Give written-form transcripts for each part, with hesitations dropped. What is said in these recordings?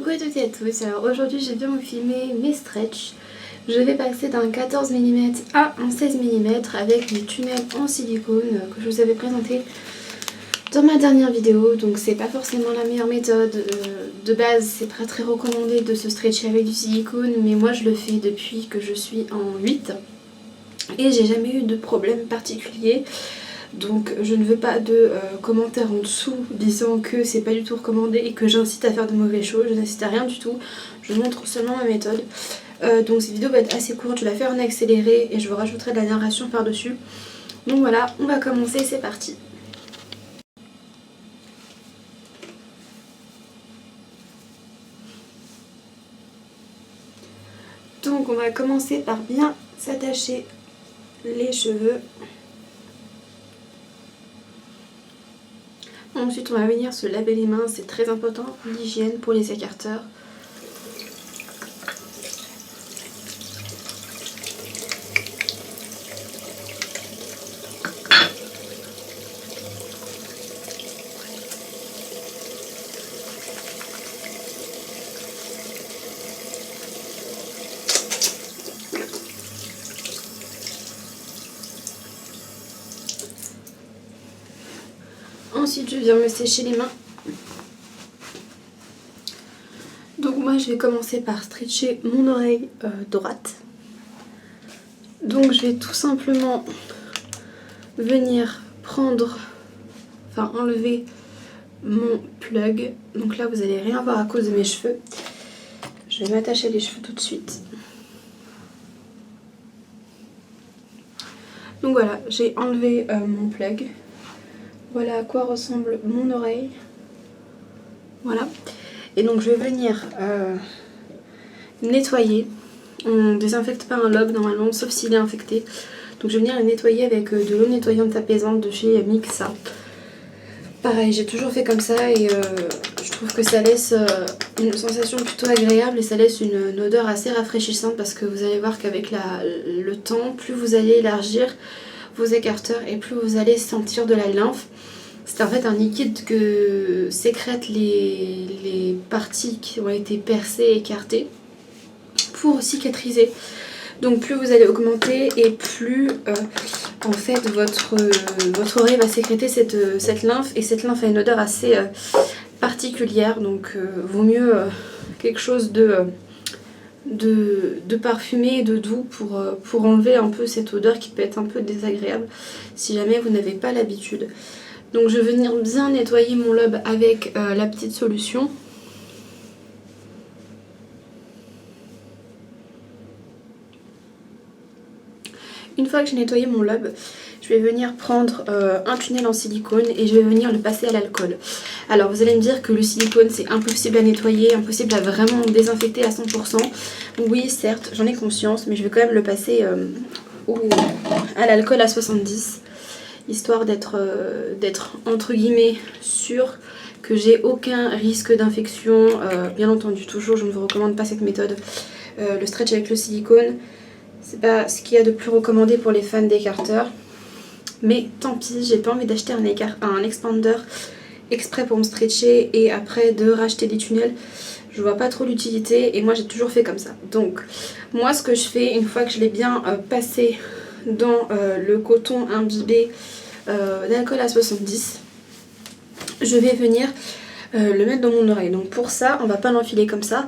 Coucou à toutes et à tous, alors aujourd'hui je viens vous filmer mes stretches. Je vais passer d'un 14 mm à un 16 mm avec des tunnels en silicone que je vous avais présenté dans ma dernière vidéo. Donc c'est pas forcément la meilleure méthode, de base c'est pas très recommandé de se stretcher avec du silicone, mais moi je le fais depuis que je suis en 8 et j'ai jamais eu de problème particulier. Donc je ne veux pas de commentaires en dessous disant que c'est pas du tout recommandé et que j'incite à faire de mauvais choses. Je n'incite à rien du tout, je montre seulement ma méthode. Donc cette vidéo va être assez courte, je vais la faire en accéléré et je vous rajouterai de la narration par dessus. Donc voilà, on va commencer, c'est parti. Donc on va commencer par bien s'attacher les cheveux. Ensuite on va venir se laver les mains, c'est très important, l'hygiène pour les écarteurs. Ensuite je viens me sécher les mains. Donc moi je vais commencer par stretcher mon oreille droite. Donc je vais tout simplement venir enlever mon plug. Donc là vous allez rien voir à cause de mes cheveux. Je vais m'attacher les cheveux tout de suite. Donc voilà, j'ai enlevé mon plug. Voilà à quoi ressemble mon oreille. Voilà. Et donc je vais venir nettoyer. On ne désinfecte pas un lobe normalement, sauf s'il est infecté. Donc je vais venir le nettoyer avec de l'eau nettoyante apaisante de chez Mixa. Pareil, j'ai toujours fait comme ça et je trouve que ça laisse une sensation plutôt agréable et ça laisse une odeur assez rafraîchissante, parce que vous allez voir qu'avec le temps, plus vous allez élargir vos écarteurs et plus vous allez sentir de la lymphe. C'est en fait un liquide que sécrètent les parties qui ont été percées et écartées pour cicatriser. Donc plus vous allez augmenter et plus en fait votre oreille va sécréter cette lymphe, et cette lymphe a une odeur assez particulière, donc vaut mieux quelque chose de parfumé et de doux pour enlever un peu cette odeur qui peut être un peu désagréable si jamais vous n'avez pas l'habitude. Donc je vais venir bien nettoyer mon lobe avec la petite solution. Une fois que j'ai nettoyé mon lobe, je vais venir prendre un tunnel en silicone et je vais venir le passer à l'alcool. Alors vous allez me dire que le silicone c'est impossible à nettoyer, impossible à vraiment désinfecter à 100%. Oui certes, j'en ai conscience, mais je vais quand même le passer à l'alcool à 70. Histoire d'être entre guillemets sûre que j'ai aucun risque d'infection. Bien entendu, toujours je ne vous recommande pas cette méthode. Le stretch avec le silicone, c'est pas ce qu'il y a de plus recommandé pour les fans d'écarteurs. Mais tant pis, j'ai pas envie d'acheter un expander exprès pour me stretcher et après de racheter des tunnels. Je vois pas trop l'utilité et moi j'ai toujours fait comme ça. Donc moi ce que je fais, une fois que je l'ai bien passé dans le coton imbibé d'alcool à 70, je vais venir le mettre dans mon oreille. Donc pour ça, on va pas l'enfiler comme ça.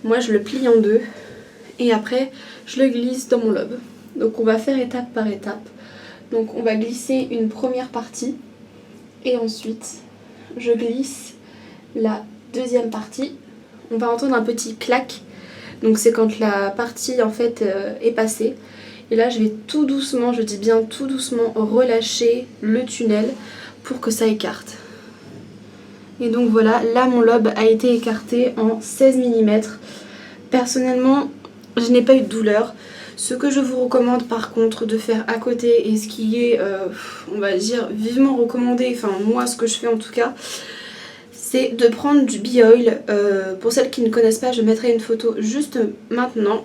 Moi je le plie en deux et après je le glisse dans mon lobe. Donc on va faire étape par étape. Donc on va glisser une première partie et ensuite je glisse la deuxième partie. On va entendre un petit clac. Donc c'est quand la partie en fait est passée. Et là je vais tout doucement, je dis bien tout doucement, relâcher le tunnel pour que ça écarte. Et donc voilà, là mon lobe a été écarté en 16 mm. Personnellement, je n'ai pas eu de douleur. Ce que je vous recommande par contre de faire à côté, et ce qui est, on va dire, vivement recommandé, enfin moi ce que je fais en tout cas, c'est de prendre du Bee Oil. Pour celles qui ne connaissent pas, je mettrai une photo juste maintenant.